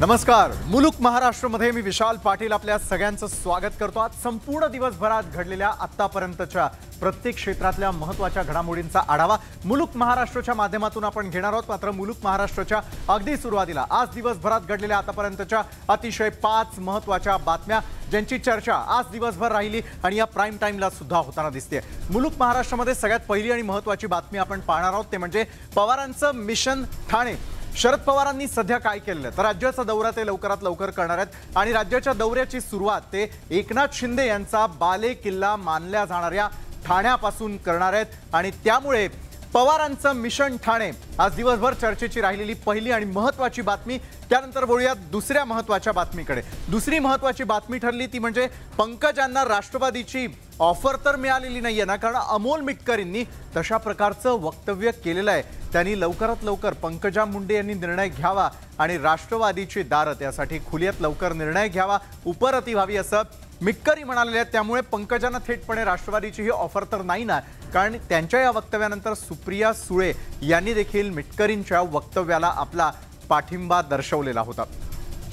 नमस्कार. मुलुक महाराष्ट्रमध्ये मी विशाल पाटील आपल्या सगळ्यांचं स्वागत करतो. आज संपूर्ण दिवसभरात घडलेल्या आतापर्यंतच्या प्रत्येक क्षेत्रातल्या महत्त्वाच्या घडामोडींचा आढावा मुलुक महाराष्ट्राच्या माध्यमातून आपण घेणार आहोत. मात्र मुलुक महाराष्ट्राच्या अगदी सुरुवातीला आज दिवसभरात घडलेल्या आतापर्यंतच्या अतिशय 5 महत्त्वाच्या बातम्या ज्यांची चर्चा आज दिवसभर राहिली आणि या प्राईम टाइमला सुद्धा होताना दिसते. मुलुक महाराष्ट्रामध्ये सगळ्यात पहिली आणि महत्त्वाची बातमी आपण पाहणार आहोत ते म्हणजे पवारांचं मिशन ठाणे. शरद पवारांनी सध्या काय केलं तर राज्याचा दौरा ते लवकरात लवकर करणार आहेत आणि राज्याच्या दौऱ्याची सुरुवात ते एकनाथ शिंदे यांचा बाले किल्ला मानल्या जाणाऱ्या ठाण्यापासून करणार आहेत आणि त्यामुळे पवारांचं मिशन ठाणे आज दिवसभर चर्चेची राहिलेली पहिली आणि महत्त्वाची बातमी. त्यानंतर वळूया दुसऱ्या महत्त्वाच्या बातमीकडे. दुसरी महत्त्वाची बातमी ठरली ती म्हणजे पंकजांना राष्ट्रवादीची ऑफर तर मिळालेली नाहीये ना, कारण अमोल मिटकरींनी तशा प्रकारचं वक्तव्य केलेलं आहे. त्यांनी लवकरात लवकर पंकजा मुंडे यांनी निर्णय घ्यावा आणि राष्ट्रवादीची दारं त्यासाठी खुलीत लवकर निर्णय घ्यावा, उपरती व्हावी असं मिटकरी म्हणाले आहेत. त्यामुळे पंकजांना थेटपणे राष्ट्रवादीची ही ऑफर तर नाही ना, कारण त्यांच्या या वक्तव्यानंतर सुप्रिया सुळे यांनी देखील मिटकरींच्या वक्तव्याला आपला पाठिंबा दर्शवलेला होता.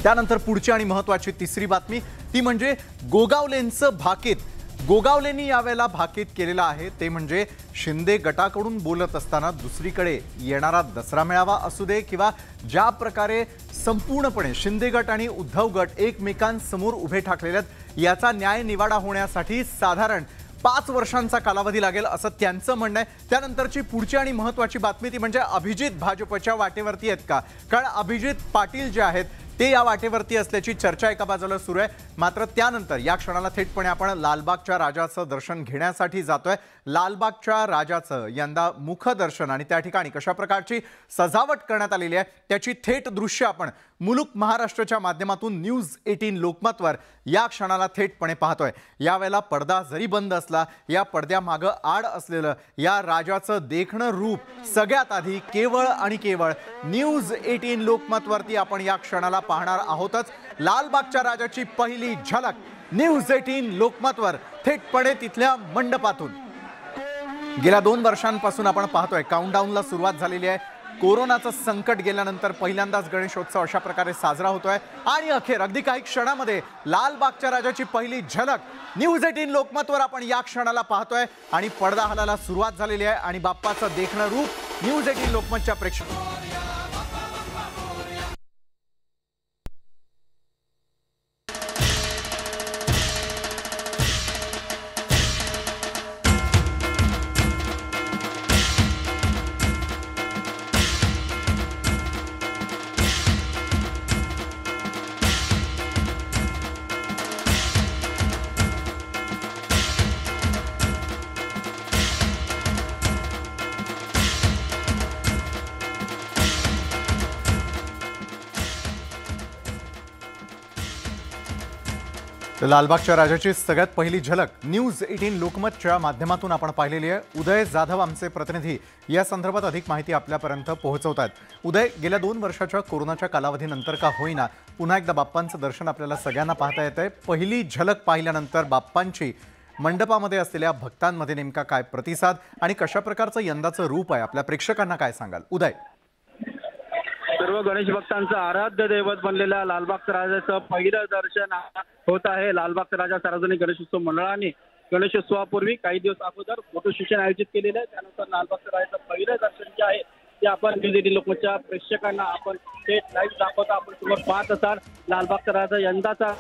त्यानंतर पुढची आणि महत्त्वाची तिसरी बातमी ती म्हणजे गोगावलेंचं भाकीत. गोगावलेंनी यावेळेला भाकीत केलेला आहे ते म्हणजे शिंदे गटाकडून बोलत असताना दुसरीकडे येणारा दसरा मेळावा असू दे किंवा ज्या प्रकारे संपूर्णपणे शिंदे गट आणि उद्धव गट एकमेकांसमोर उभे ठाकलेले आहेत याचा न्याय निवाडा होण्यासाठी साधारण 5 वर्षांचा कालावधी लागेल असं त्यांचं म्हणणं आहे. त्यानंतरची पुढची आणि महत्त्वाची बातमी ती म्हणजे अभिजित भाजपच्या वाटेवरती आहेत का, कारण अभिजित पाटील जे आहेत ते या वाटेवरती असल्याची चर्चा एका बाजूला सुरू आहे. मात्र त्यानंतर या क्षणाला थेटपणे आपण लालबागच्या राजाचं दर्शन घेण्यासाठी जातोय. लालबागच्या राजाचं यंदा मुखदर्शन आणि त्या ठिकाणी कशा प्रकारची सजावट करण्यात आलेली आहे त्याची थेट दृश्य आपण मुलुक महाराष्ट्राच्या माध्यमातून न्यूज 18 लोकमतवर या क्षणाला थेटपणे पाहतोय. यावेळेला पडदा जरी बंद असला या पडद्यामागं आड असलेलं या राजाचं देखणं रूप सगळ्यात आधी केवळ आणि केवळ न्यूज 18 लोकमतवरती आपण या क्षणाला पाहणार आहोतच. लालबागच्या राजाची पहिली झलक न्यूज 18 लोकमतवर थेटपणे तिथल्या मंडपातून. गेल्या 2 वर्षांपासून आपण पाहतोय काउंटडाऊनला सुरुवात झालेली आहे. कोरोनाचं संकट गेल्यानंतर पहिल्यांदाच गणेशोत्सव अशा प्रकारे साजरा होतोय आणि अखेर अगदी काही क्षणामध्ये लालबागच्या राजाची पहिली झलक न्यूज 18 लोकमतवर आपण या क्षणाला पाहतोय आणि पडदा हलायला सुरुवात झालेली आहे आणि बाप्पाचं देखणं रूप न्यूज 18 लोकमतच्या प्रेक्षक लालबागच्या राजाची सगळ्यात पहिली झलक न्यूज 18 लोकमतच्या माध्यमातून आपण पाहिलेली आहे. उदय जाधव आमचे प्रतिनिधी या संदर्भात अधिक माहिती आपल्यापर्यंत पोहोचवतात. उदय, गेल्या 2 वर्षाच्या कोरोनाच्या कालावधीनंतर का होईना पुन्हा एकदा बाप्पांचं दर्शन आपल्याला सगळ्यांना पाहता येतंय. पहिली झलक पाहिल्यानंतर बाप्पांची मंडपामध्ये असलेल्या भक्तांमध्ये नेमका काय प्रतिसाद आणि कशा प्रकारचं यंदाचं रूप आहे आपल्या प्रेक्षकांना काय सांगाल उदय? सर्व गणेश भक्तांचं आराध्य दैवत बनलेल्या लालबागच्या राजाचं पहिलं दर्शन होत आहे. लालबागचा राजा सार्वजनिक गणेशोत्सव मंडळाने गणेशोत्सवापूर्वी काही दिवस अगोदर फोटो सेशन आयोजित केलेलं आहे. त्यानंतर लालबागच्या राजाचं पहिलं दर्शन जे आहे ते आपण न्यूज 18 लोकमतच्या प्रेक्षकांना आपण थेट लाईव्ह दाखवता आपण समोर पाहत असाल. लालबागचा राजा यंदाचा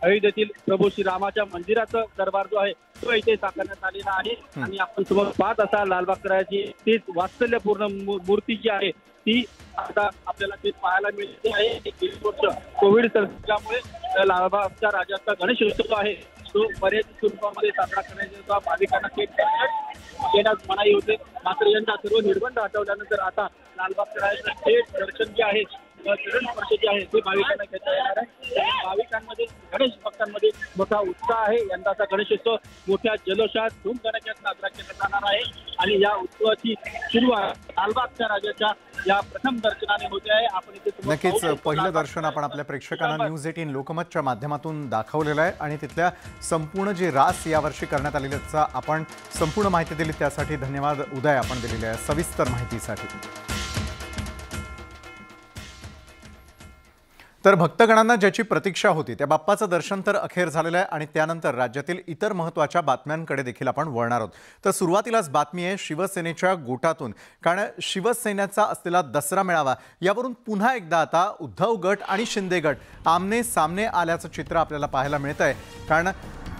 अयोध्येतील प्रभू श्रीरामाच्या मंदिराचं दरबार जो आहे तो इथे साकारण्यात आलेला आहे आणि आपण समोर पाहत असाल लालबागच्या राजाची तीच वात्सल्यपूर्ण मूर्ती जी आहे ती आता आपल्याला ते पाहायला मिळते आहे. 1 वर्ष कोविड संसर्गामुळे लालबागच्या राजाचा गणेशोत्सव आहे तो मर्यादित स्वरूपामध्ये साजरा करण्याचा भाविकांना थेट येण्यास मनाई होते. मात्र यंदा सर्व निर्बंध हटवल्यानंतर आता लालबागच्या राजाचं थेट दर्शन जे आहे चरण स्पर्श जे आहे ते भाविकांना घेता येणार आहे. भाविकांमध्ये गणेश भक्तांमध्ये मोठा उत्साह आहे. यंदाचा गणेशोत्सव मोठ्या जल्लोषात धूमधडाक्यात साजरा केला जाणार आहे आणि या उत्सवाची सुरुवात लालबागच्या राजाच्या या प्रथम दर्शनाने होते आहे. आपण इथे नक्कीच पहिलं दर्शन आपण आपल्या प्रेक्षकांना न्यूज 18 लोकमतच्या माध्यमातून दाखवलेलं आहे आणि तिथल्या संपूर्ण जी रास यावर्षी करण्यात आलेली त्याचा आपण संपूर्ण माहिती दिली त्यासाठी धन्यवाद उदय आपण दिलेली आहे सविस्तर माहितीसाठी. तर भक्तगणांना ज्याची प्रतीक्षा होती त्या बाप्पाचं दर्शन तर अखेर झालेलं आहे आणि त्यानंतर राज्यातील इतर महत्त्वाच्या बातम्यांकडे देखील आपण वळणार आहोत। तर सुरुवातीलाच बातमी आहे शिवसेनेच्या गोटातून, कारण शिवसेनेचा असलेला दसरा मेळावा यावरून पुन्हा एकदा आता उद्धव गट आणि शिंदे गट आमने सामने आल्याचं चित्र आपल्याला पाहायला मिळत आहे। कारण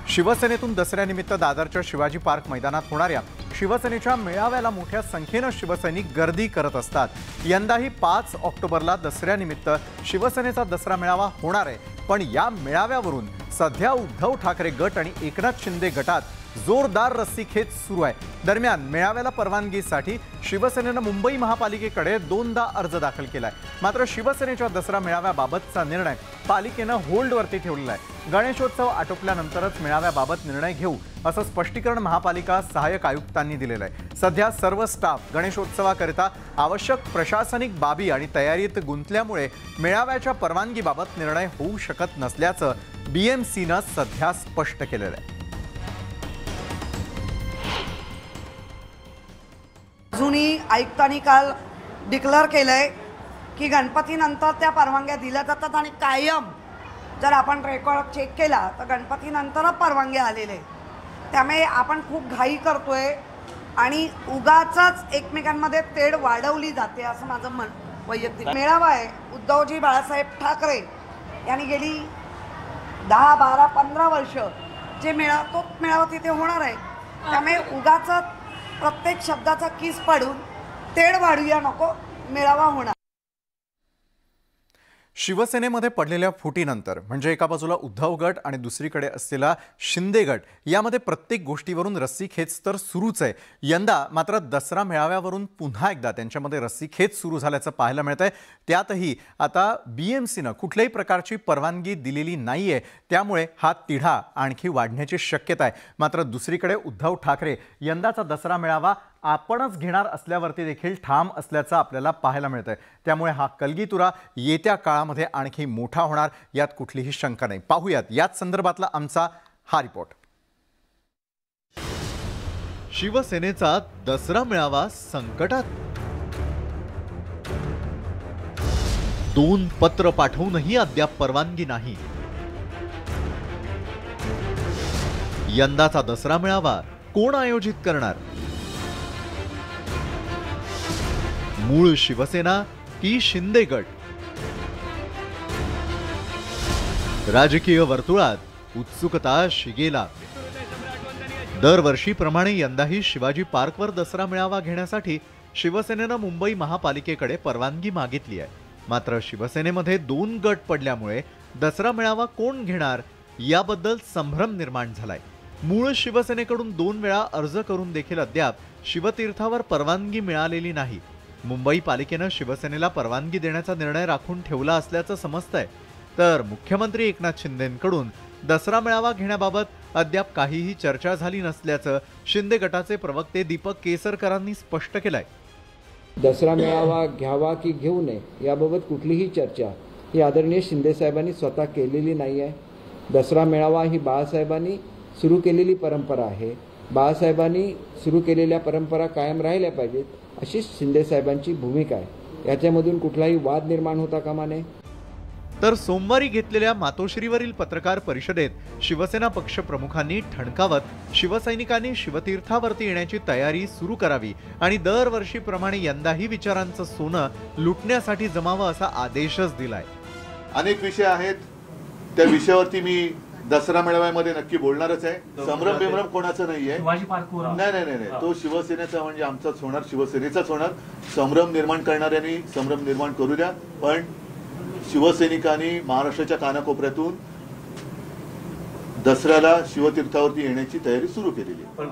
शिवसेनेतून दसऱ्यानिमित्त दादरच्या शिवाजी पार्क मैदानात होणाऱ्या शिवसेनेच्या मेळाव्याला मोठ्या संख्येने शिवसैनिक गर्दी करत असतात। यंदाही 5 ऑक्टोबरला दसऱ्यानिमित्त शिवसेनेचा दसरा मेळावा होणार आहे, पण या मेळाव्यावरून सध्या उद्धव ठाकरे गट आणि एकनाथ शिंदे गटात जोरदार रस्सीखेच सुरू आहे। दरम्यान मेळाव्याला परवानगीसाठी शिवसेनेनं मुंबई महापालिकेकडे 2दा अर्ज दाखल केलाय, मात्र शिवसेनेच्या दसरा मेळाव्याबाबतचा निर्णय पालिकेनं होल्डवरती ठेवलेला आहे। गणेशोत्सव आटोपल्यानंतरच मेळाव्याबाबत निर्णय घेऊ असं स्पष्टीकरण महापालिका सहाय्यक आयुक्तांनी दिलेलं आहे। सध्या सर्व स्टाफ गणेशोत्सवाकरिता आवश्यक प्रशासनिक बाबी आणि तयारीत गुंतल्यामुळे मेळाव्याच्या परवानगीबाबत निर्णय होऊ शकत नसल्याचं BMCनं सध्या स्पष्ट केलेलं आहे। अजूनही आयुक्तांनी काल डिक्लेअर केलंय की गणपतीनंतर त्या परवानग्या दिल्या जातात आणि कायम जर आपण रेकॉर्ड चेक केला तर गणपतीनंतरच परवानग्या आलेले, त्यामुळे आपण खूप घाई करतोय आणि उगाचच एकमेकांमध्ये तेढ वाढवली जाते असं माझं वैयक्तिक मेळावा आहे। उद्धवजी बाळासाहेब ठाकरे यांनी गेली 10, 12, 15 वर्ष जे मेळावा तिथे होणार आहे, त्यामुळे उगाचच प्रत्येक शब्दाचा किस पाडून तेढ वाढूया नको, मेळावा होणार। शिवसेनेमध्ये पडलेल्या फुटीनंतर म्हणजे एका बाजूला उद्धव गट आणि दुसरीकडे असलेला शिंदे गट यामध्ये प्रत्येक गोष्टीवरून रस्सीखेच तर सुरूच आहे। यंदा मात्र दसरा मेळाव्यावरून पुन्हा एकदा त्यांच्यामध्ये रस्सीखेच सुरू झाल्याचं पाहायला मिळत आहे। त्यातही आता BMCनं कुठल्याही प्रकारची परवानगी दिलेली नाहीये, त्यामुळे हा तिढा आणखी वाढण्याची शक्यता आहे। मात्र दुसरीकडे उद्धव ठाकरे यंदाचा दसरा मेळावा आपणच घेणार असल्यावरती देखील ठाम असल्याचं आपल्याला पाहायला मिळतंय। त्यामुळे हा कलगीतुरा येत्या काळामध्ये आणखी मोठा होणार यात कुठलीही शंका नाही। पाहूयात याच संदर्भातला आमचा हा रिपोर्ट। शिवसेनेचा दसरा मेळावा संकटात, 2 पत्र पाठवूनही अद्याप परवानगी नाही। यंदाचा दसरा मेळावा कोण आयोजित करणार? मूळ शिवसेना की शिंदे गट? राजकीय वर्तुळात उत्सुकता शिगेला। दरवर्षीप्रमाणे यंदाही शिवाजी पार्कवर दसरा मेळावा घेण्यासाठी शिवसेनेनं मुंबई महापालिकेकडे परवानगी मागितली आहे। मात्र शिवसेनेमध्ये 2 गट पडल्यामुळे दसरा मेळावा कोण घेणार याबद्दल संभ्रम निर्माण झालाय। मूळ शिवसेनेकडून 2 वेळा अर्ज करून देखील अद्याप शिवतीर्थावर परवानगी मिळालेली नाही। मुंबई पालिकेनं शिवसेनेला परवानगी देण्याचा निर्णय राखून ठेवला असल्याचं समजतंय, तर मुख्यमंत्री एकनाथ शिंदेंकडून दसरा मेळावा घेण्याबाबत अद्याप काहीही चर्चा झाली नसल्याचं शिंदे गटाचे प्रवक्ते दीपक केसरकरांनी स्पष्ट केलंय। दसरा मेळावा घ्यावा की घेऊ नये याबाबत कुठलीही चर्चा ही आदरणीय शिंदे साहेबांनी स्वतः केलेली नाही आहे। दसरा मेळावा ही बाळासाहेबांनी सुरू केलेली परंपरा आहे। बाळासाहेबांनी सुरू केलेल्या परंपरा कायम राहिल्या पाहिजेत अशी शिंदे साहेबांची भूमिका आहे। याच्यामधून कुठलाही वाद निर्माण होता कामा नये। तर सोमवारी घेतलेल्या मातोश्रीवरील पत्रकार परिषदेत शिवसेना पक्ष प्रमुखांनी ठणकावत शिवसैनिकांनी शिवतीर्थावरती येण्याची तयारी सुरू करावी आणि दरवर्षीप्रमाणे यंदाही विचारांचं सोनं लुटण्यासाठी जमावं असा आदेशच दिलाय। अनेक विषय आहेत, त्या विषयावरती मी दसरा मेळाव्यामध्ये नक्की बोलणारच आहे। संभ्रम बिमरम कोणाचं नाहीये। नाही, तो शिवसेनेचा म्हणजे आमचाच होणार, शिवसेनेचाच होणार। संभ्रम निर्माण करणाऱ्यांनी संभ्रम निर्माण करू द्या, पण शिवसैनिकांनी महाराष्ट्राच्या कानाकोपऱ्यातून दसऱ्याला शिवतीर्थावरती येण्याची तयारी सुरू केलेली आहे।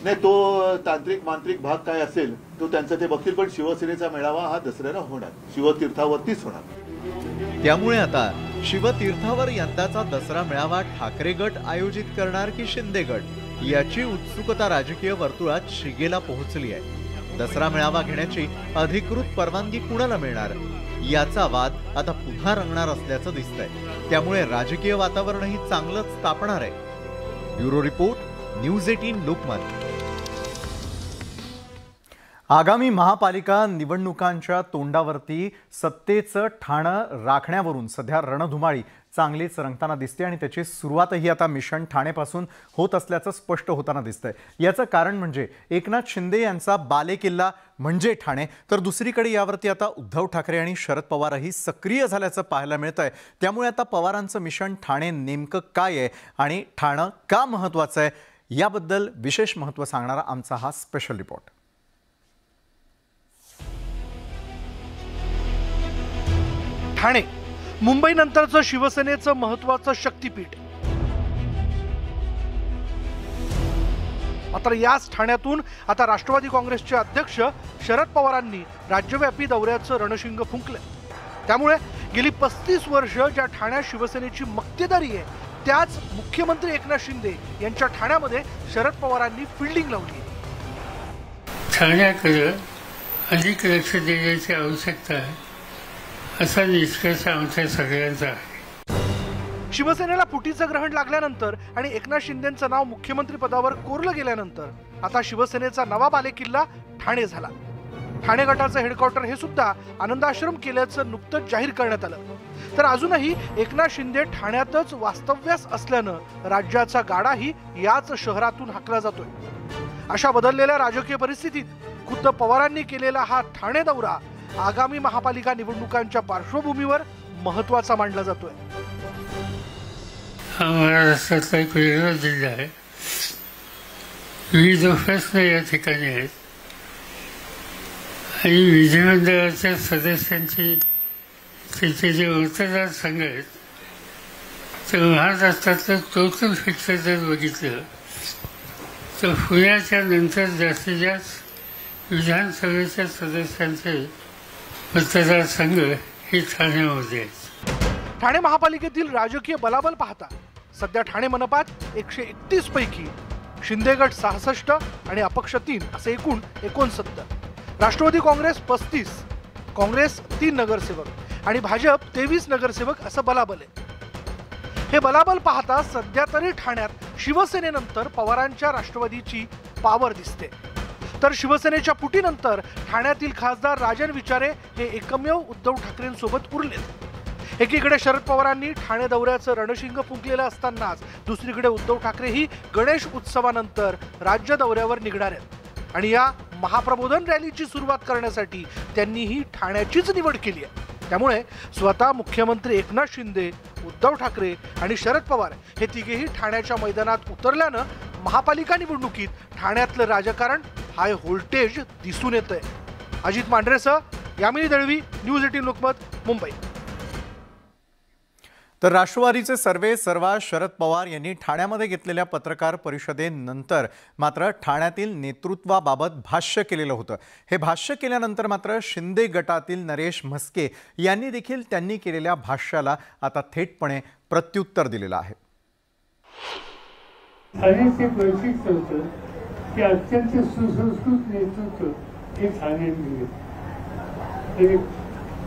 नाही, तो तांत्रिक मांत्रिक भाग काय असेल तो त्यांचं ते बघतील, पण शिवसेनेचा मेळावा हा दसऱ्याला होणार, शिवतीर्थावरतीच होणार। त्यामुळे आता शिवतीर्थावर यंदाचा दसरा मेळावा ठाकरे गट आयोजित करणार की शिंदे गट याची उत्सुकता राजकीय वर्तुळात शिगेला पोहोचली आहे। दसरा मेळावा घेण्याची अधिकृत परवानगी कुणाला मिळणार याचा वाद आता पुन्हा रंगणार असल्याचं दिसतंय। त्यामुळे राजकीय वातावरणही चांगलंच तापणार आहे। Bureau report, news 18 Lokmat. आगामी महापालिका निवडणुकांच्या तोंडावरती सत्तेचं ठाणं राखण्यावरून सध्या रणधुमाळी चांगलीच रंगताना दिसते आणि त्याची सुरुवातही आता मिशन ठाणेपासून होत असल्याचं स्पष्ट होताना दिसतंय। याचं कारण म्हणजे एकनाथ शिंदे यांचा बालेकिल्ला म्हणजे ठाणे, तर दुसरीकडे यावरती आता उद्धव ठाकरे आणि शरद पवारही सक्रिय झाल्याचं पाहायला मिळतंय। त्यामुळे आता पवारांचं मिशन ठाणे नेमकं काय आहे आणि ठाणं का महत्त्वाचं आहे याबद्दल विशेष महत्त्व सांगणारा आमचा हा स्पेशल रिपोर्ट। ठाणे मुंबईनंतरचं शिवसेनेचं महत्त्वाचं शक्तीपीठ। मात्र याच ठाण्यातून आता राष्ट्रवादी काँग्रेसचे अध्यक्ष शरद पवारांनी राज्यव्यापी दौऱ्याचं रणशिंग फुंकलं। त्यामुळे गेली 35 वर्ष ज्या ठाण्यात शिवसेनेची मक्तेदारी आहे त्याच मुख्यमंत्री एकनाथ शिंदे यांच्या ठाण्यामध्ये शरद पवारांनी फिल्डिंग लावली। ठाण्याकडे अधिक लक्ष देण्याची आवश्यकता आहे असा निष्कर्ष आमच्या सगळ्यांचा आहे। शिवसेनेला फुटीचं ग्रहण लागल्यानंतर आणि एकनाथ शिंदेंचं नाव मुख्यमंत्री पदावर कोरलं गेल्यानंतर आता शिवसेनेचा नवा बालेकिल्ला ठाणे झाला। ठाणे गटाचं हेडक्वार्टर हे सुद्धा आनंदाश्रम केल्याचं नुकतंच जाहीर करण्यात आलं। तर अजूनही एकनाथ शिंदे ठाण्यातच वास्तव्यास असल्यानं राज्याचा गाडाही याच शहरातून हाकला जातोय। अशा बदललेल्या राजकीय परिस्थितीत खुद्द पवारांनी केलेला हा ठाणे दौरा आगामी महापालिका निवडणुकांच्या पार्श्वभूमीवर महत्त्वाचा मानला जातोय। हा महाराष्ट्रातला एक वेगळा जिल्हा आहे। विविध प्रश्न या ठिकाणी आहेत आणि विधिमंडळाच्या सदस्यांची त्याचे जे मतदारसंघ आहेत तर महाराष्ट्रातलं टोटल पिक्चर जर बघितलं तर पुण्याच्या नंतर जास्तीत जास्त विधानसभेच्या सदस्यांचे मतदारसंघ हे ठाण्यामध्ये आहेत। ठाणे महापालिकेतील राजकीय बलाबल पाहता सध्या ठाणे मनपात 131 पैकी शिंदे गट 66 आणि अपक्ष 3 असे एकूण 69, राष्ट्रवादी काँग्रेस 35, काँग्रेस 3 नगरसेवक आणि भाजप 23 नगरसेवक असं बलाबल आहे। हे बलाबल पाहता सध्या तरी ठाण्यात शिवसेनेनंतर पवारांच्या राष्ट्रवादीची पावर दिसते। तर शिवसेनेच्या फुटीनंतर ठाण्यातील खासदार राजन विचारे हे एकमेव उद्धव ठाकरेंसोबत उरलेत। एकीकडे शरद पवारांनी ठाणे दौऱ्याचं रणशिंग फुंकलेलं असतानाच दुसरीकडे उद्धव ठाकरेही गणेश उत्सवानंतर राज्य दौऱ्यावर निघणार आहेत आणि या महाप्रबोधन रॅलीची सुरुवात करण्यासाठी त्यांनीही ठाण्याचीच निवड केली आहे। त्यामुळे स्वतः मुख्यमंत्री एकनाथ शिंदे, उद्धव ठाकरे आणि शरद पवार हे तिघेही ठाण्याच्या मैदानात उतरल्यानं महापालिका निवडणुकीत ठाण्यातलं राजकारण हाय व्होल्टेज दिसून येतंय। अजित मांढरेसह यामिनी दळवी, न्यूज 18 लोकमत, मुंबई। तर राष्ट्रवादीचे सर्वेसर्वा शरद पवार यांनी ठाण्यामध्ये घेतलेल्या पत्रकार परिषदेनंतर मात्र ठाण्यातील नेतृत्वाबाबत भाष्य केलेलं होतं। हे भाष्य केल्यानंतर मात्र शिंदे गटातील नरेश म्हस्के यांनी देखील त्यांनी केलेल्या भाष्याला आता थेटपणे प्रत्युत्तर दिलेलं आहे। ठाण्याचे वैशिष्ट्य होतं की अत्यंत सुसंस्कृत नेतृत्व हे ठाण्यात दिले।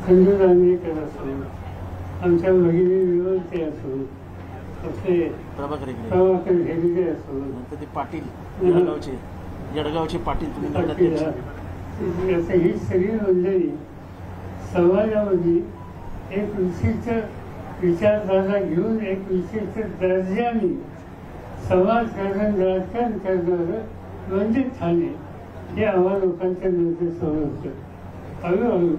खंडू नांदेकर असो, आमच्या भगिनी विरोधते असो, आपले प्रभाकर हेगडे असो, ते पाटील जळगावचे पाटील असं ही सगळी मंडळी समाजामध्ये एक विशिष्ट विचारधारा घेऊन एक विशिष्ट दर्जाने समाजकारण राजकारण करणारं म्हणजे ठाणे हे आम्हा लोकांच्या नजरेसमोर होतं। हळूहळू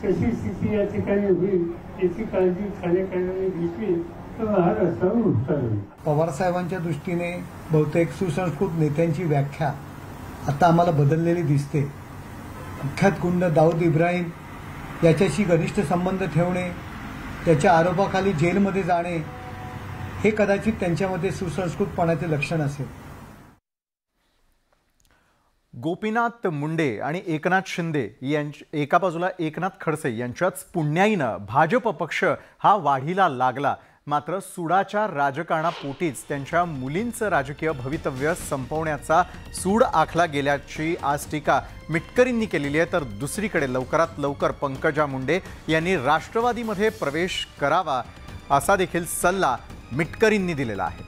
तशी स्थिती या ठिकाणी होईल याची काळजी ठाणेकरांनी घेतली तर महाराष्ट्रावर उपकार होईल। पवारसाहेबांच्या दृष्टीने बहुतेक सुसंस्कृत नेत्यांची व्याख्या आता आम्हाला बदललेली दिसते। कुख्यात गुंड दाऊद इब्राहिम याच्याशी घनिष्ठ संबंध ठेवणे, त्याच्या आरोपाखाली जेलमध्ये जाणे हे कदाचित त्यांच्यामध्ये सुसंस्कृतपणाचे लक्षण असेल। गोपीनाथ मुंडे आणि एकनाथ शिंदे एका बाजूला एकनाथ खडसे यांच्याच पुण्याईनं भाजप पक्ष हा वाढीला लागला। मात्र सुडाच्या राजकारणापोटीच त्यांच्या मुलींचं राजकीय भवितव्य संपवण्याचा सूड आखला गेल्याची आज टीका मिटकरींनी केलेली आहे। तर दुसरीकडे लवकरात लवकर पंकजा मुंडे यांनी राष्ट्रवादीमध्ये प्रवेश करावा असा देखील सल्ला मिटकरींनी दिलेला आहे।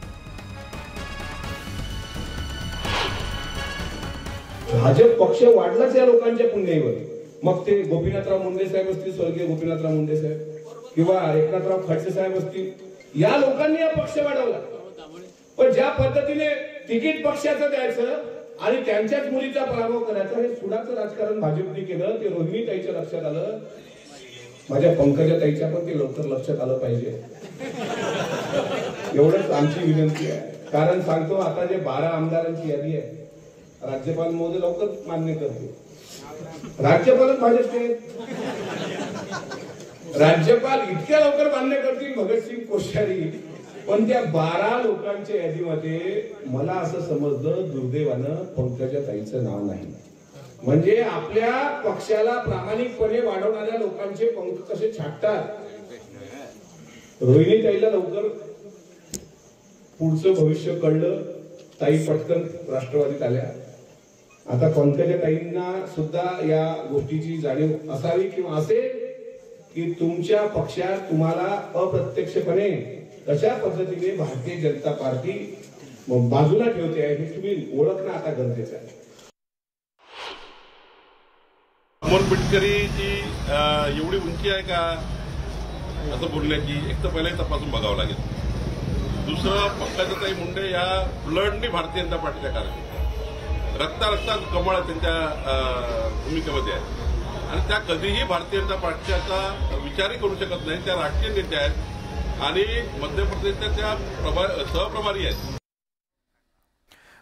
भाजप पक्ष वाढलाच या लोकांच्या पुण्याईवर. मग ते गोपीनाथराव मुंडे साहेब असतील, स्वर्गीय गोपीनाथराव मुंडे साहेब, किंवा एकनाथराव खडसे साहेब असतील, या लोकांनी हा पक्ष वाढवला. पण ज्या पद्धतीने तिकीट पक्षाचं द्यायचं आणि त्यांच्याच मुलीचा पराभव करायचा, हे सुडाचं राजकारण भाजपने केलं. ते रोहिणी ताईच्या लक्षात आलं, माझ्या पंकजा ताईच्या पण ते लवकर लक्षात आलं पाहिजे. एवढंच आमची विनंती आहे. कारण सांगतो, आता जे 12 आमदारांची यादी आहे, राज्यपाल महोदय लवकर मान्य करते. राज्यपालच भाजपचे, राज्यपाल इतक्या लवकर मान्य करतील भगतसिंग कोश्यारी. पण त्या 12 लोकांच्या यादीमध्ये मला असं समजलं, दुर्दैवानं पंकजा ताईचं नाव नाही. म्हणजे आपल्या पक्षाला प्रामाणिकपणे वाढवणाऱ्या लोकांचे पंख कसे छाटतात. रोहिणी ताईला लवकर पुढचं भविष्य कळलं, ताई पटकन राष्ट्रवादीत आल्या. आता पंकजा ताईंना सुद्धा या गोष्टीची जाणीव असावी किंवा असेल की तुमच्या पक्षात तुम्हाला अप्रत्यक्षपणे कशा पद्धतीने भारतीय जनता पार्टी बाजूला ठेवते आहे, हे तुम्ही ओळखणं आता गरजेचं आहे. अमोल पिटकरीची एवढी उंची आहे का असं बोलण्याची एक तर पहिले तपासून बघावं लागेल. दुसरं, पंकजाताई मुंडे या ब्लडनी भारतीय जनता पार्टीच्या कार्यकर्त्या, रक्तात कमळ त्यांच्या भूमिकेमध्ये आहे आणि त्या कधीही भारतीय जनता पार्टीचा विचारही करू शकत नाही. त्या राष्ट्रीय नेत्या आहेत आणि मध्य प्रदेशच्या त्या सहप्रभारी आहेत.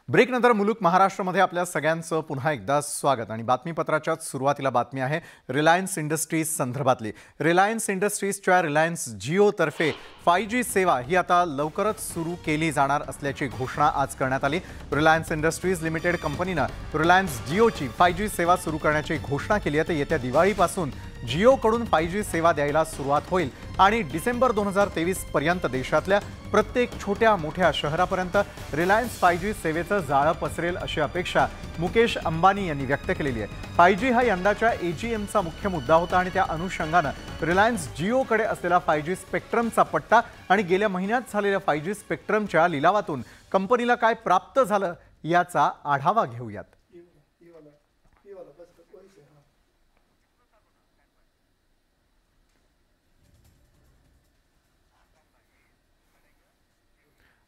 ब्रेकनंतर मुलुक महाराष्ट्रामध्ये आपल्या सगळ्यांचं पुन्हा एकदा स्वागत. आणि बातमीपत्राच्या सुरुवातीला बातमी आहे रिलायन्स इंडस्ट्रीज संदर्भातली. रिलायन्स इंडस्ट्रीजच्या रिलायन्स जिओतर्फे 5G सेवा ही आता लवकरच सुरू केली जाणार असल्याची घोषणा आज करण्यात आली. रिलायन्स इंडस्ट्रीज लिमिटेड कंपनीनं रिलायन्स जिओची 5G सेवा सुरू करण्याची घोषणा केली आहे. तर येत्या दिवाळीपासून जिओकडून 5G सेवा द्यायला सुरुवात होईल आणि डिसेंबर 2023 पर्यंत देशातल्या प्रत्येक छोट्या मोठ्या शहरापर्यंत रिलायन्स 5G सेवेचं जाळं पसरेल अशी अपेक्षा मुकेश अंबानी यांनी व्यक्त केलेली आहे. 5G हा यंदाच्या AGMचा मुख्य मुद्दा होता आणि त्या अनुषंगानं रिलायन्स जिओकडे असलेला 5G स्पेक्ट्रमचा पट्टा आणि गेल्या महिन्यात झालेल्या 5G स्पेक्ट्रमच्या लिलावातून कंपनीला काय प्राप्त झालं याचा आढावा घेऊयात.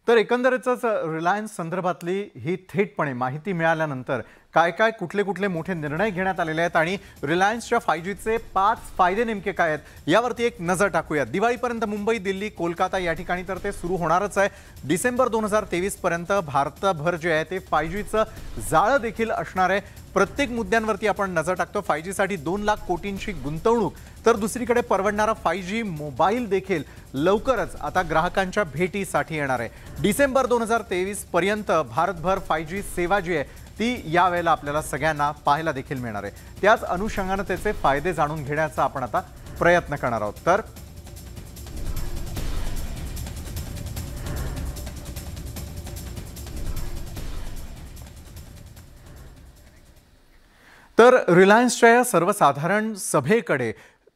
तर एकंदरीतच रिलायन्स संदर्भातली ही थेटपणे माहिती मिळाल्यानंतर काय काय कुठले कुठले मोठे निर्णय घेण्यात आलेले आहेत आणि रिलायन्सच्या 5Gचे 5 फायदे नेमके काय आहेत यावरती एक नजर टाकूया. दिवाळीपर्यंत मुंबई, दिल्ली, कोलकाता या ठिकाणी तर ते सुरू होणारच आहे. डिसेंबर 2023 पर्यंत भारतभर जे आहे ते 5Gचं जाळं देखील असणार आहे. प्रत्येक मुद्द्यांवरती आपण नजर टाकतो. 5G साठी 2 लाख कोटींची गुंतवणूक, तर दुसरीकडे परवडणारा 5G मोबाईल देखील लवकरच आता ग्राहकांच्या भेटीसाठी येणार आहे. डिसेंबर 2023 पर्यंत भारतभर 5G सेवा जी आहे ती यावेळेला आपल्याला सगळ्यांना पाहायला देखील मिळणार आहे. त्याच अनुषंगाने त्याचे फायदे जाणून घेण्याचा आपण आता प्रयत्न करणार आहोत. तर रिलायन्सच्या या सर्वसाधारण सभेकडे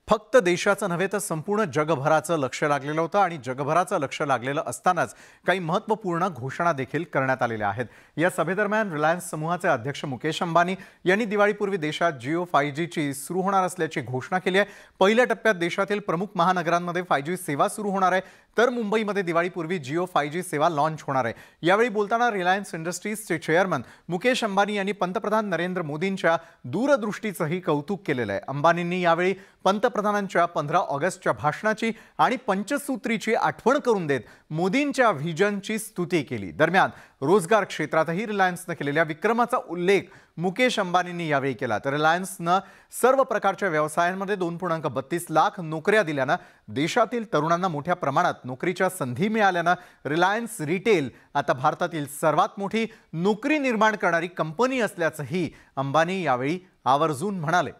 फक्त देशाचं नव्हे तर संपूर्ण जगभराचं लक्ष लागलेलं होतं आणि जगभराचं लक्ष लागलेलं असतानाच काही महत्त्वपूर्ण घोषणा देखील करण्यात आलेल्या आहेत. या सभेदरम्यान रिलायन्स समूहाचे अध्यक्ष मुकेश अंबानी यांनी दिवाळीपूर्वी देशात जिओ 5Gची सुरू होणार असल्याची घोषणा केली आहे. पहिल्या टप्प्यात देशातील प्रमुख महानगरांमध्ये 5G सेवा सुरू होणार आहे, तर मुंबईमध्ये दिवाळीपूर्वी जिओ 5G सेवा लॉन्च होणार आहे. यावेळी बोलताना रिलायन्स इंडस्ट्रीजचे चेअरमन मुकेश अंबानी यांनी पंतप्रधान नरेंद्र मोदींच्या दूरदृष्टीचंही कौतुक केलेलं आहे. अंबानींनी यावेळी पंतप्रधानांच्या 15 ऑगस्टच्या भाषणाची आणि पंचसूत्रीची आठवण करून देत मोदींच्या व्हिजनची स्तुती केली. दरम्यान रोजगार क्षेत्रातही रिलायन्सनं केलेल्या विक्रमाचा उल्लेख मुकेश अंबानींनी यावेळी केला. तर रिलायन्सनं सर्व प्रकारच्या व्यवसायांमध्ये 2.32 लाख नोकऱ्या दिल्यानं देशातील तरुणांना मोठ्या प्रमाणात नोकरीच्या संधी मिळाल्यानं रिलायन्स रिटेल आता भारतातील सर्वात मोठी नोकरी निर्माण करणारी कंपनी असल्याचंही अंबानी यावेळी आवर्जून म्हणाले.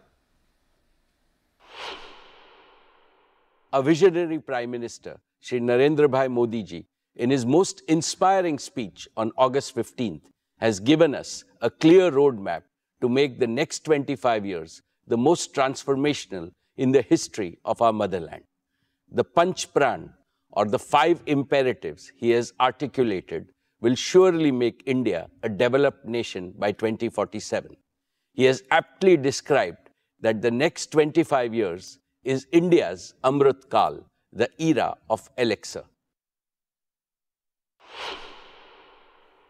A visionary Prime Minister, Shri Narendra Bhai Modi ji, in his most inspiring speech on August 15th, has given us a clear roadmap to make the next 25 years the most transformational in the history of our motherland. The Panch Pran, or the 5 imperatives he has articulated, will surely make India a developed nation by 2047. He has aptly described that the next 25 years is India's Amrit Kal, the era of elixir.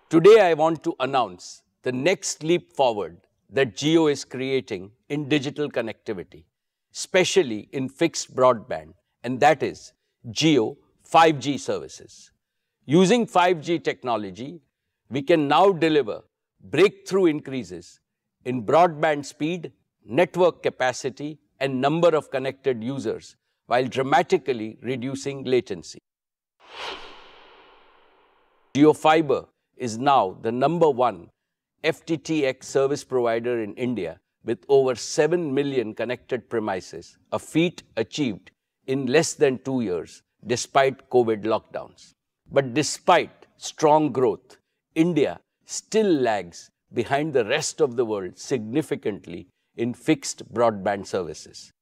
Today I want to announce the next leap forward that Jio is creating in digital connectivity, especially in fixed broadband, and that is Jio 5G services. Using 5G technology, we can now deliver breakthrough increases in broadband speed, network capacity, and number of connected users, while dramatically reducing latency. Jio Fiber is now the #1 FTTX service provider in India with over 7 million connected premises, a feat achieved in less than 2 years despite COVID lockdowns. But despite strong growth, India still lags behind the rest of the world significantly in fixed broadband services.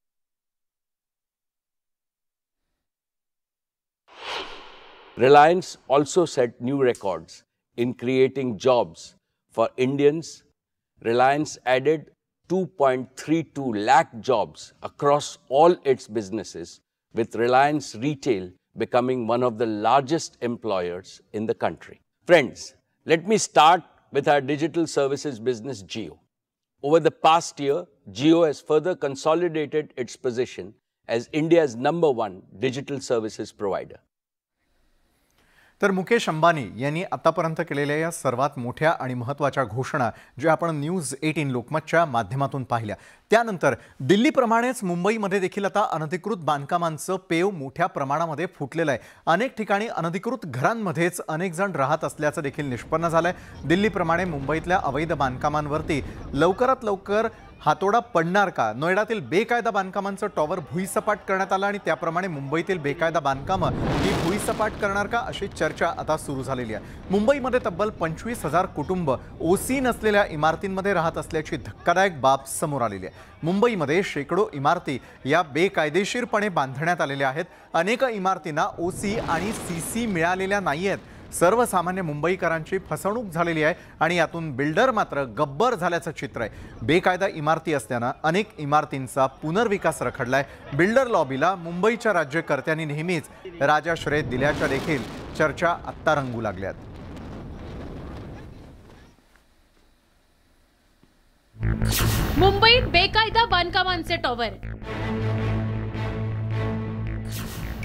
Reliance also set new records in creating jobs for Indians. Reliance added 2.32 lakh jobs across all its businesses, with Reliance Retail becoming one of the largest employers in the country. Friends, let me start with our digital services business, Jio. Over the past year, Jio has further consolidated its position as India's #1 digital services provider. तर मुकेश अंबानी यांनी आतापर्यंत केलेल्या या सर्वात मोठ्या आणि महत्त्वाच्या घोषणा ज्या आपण न्यूज 18 लोकमतच्या माध्यमातून पाहिल्या, त्यानंतर दिल्लीप्रमाणेच मुंबईमध्ये देखील आता अनधिकृत बांधकामांचं पेव मोठ्या प्रमाणामध्ये फुटलेलं आहे. अनेक ठिकाणी अनधिकृत घरांमध्येच अनेक जण राहत असल्याचं देखील निष्पन्न झालंय. दिल्लीप्रमाणे मुंबईतल्या अवैध बांधकामांवरती लवकरात लवकर हातोडा पडणार का? नोएडातील बेकायदा बांधकामांचं टॉवर भुईसपाट करण्यात आलं आणि त्याप्रमाणे मुंबईतील बेकायदा बांधकामं ही भुईसपाट करणार का अशी चर्चा आता सुरू झालेली आहे. मुंबईमध्ये तब्बल 25,000 कुटुंब ओसी नसलेल्या इमारतींमध्ये राहत असल्याची धक्कादायक बाब समोर आलेली आहे. मुंबईमध्ये शेकडो इमारती या बेकायदेशीरपणे बांधण्यात आलेल्या आहेत. अनेक इमारतींना ओसी आणि सीसी मिळालेल्या नाहीयेत. सर्वसामान्य मुंबईकरांची फसवणूक झालेली आहे आणि यातून बिल्डर मात्र गब्बर झाल्याचं चित्र आहे. बेकायदा इमारती असल्यानं अनेक इमारतींचा पुनर्विकास रखडलाय. बिल्डर लॉबीला मुंबईच्या राज्यकर्त्यांनी नेहमीच राजाश्रय दिल्याच्या देखील चर्चा आत्ता रंगू लागल्यात. मुंबईत बेकायदा बांधकामांचे टॉवर,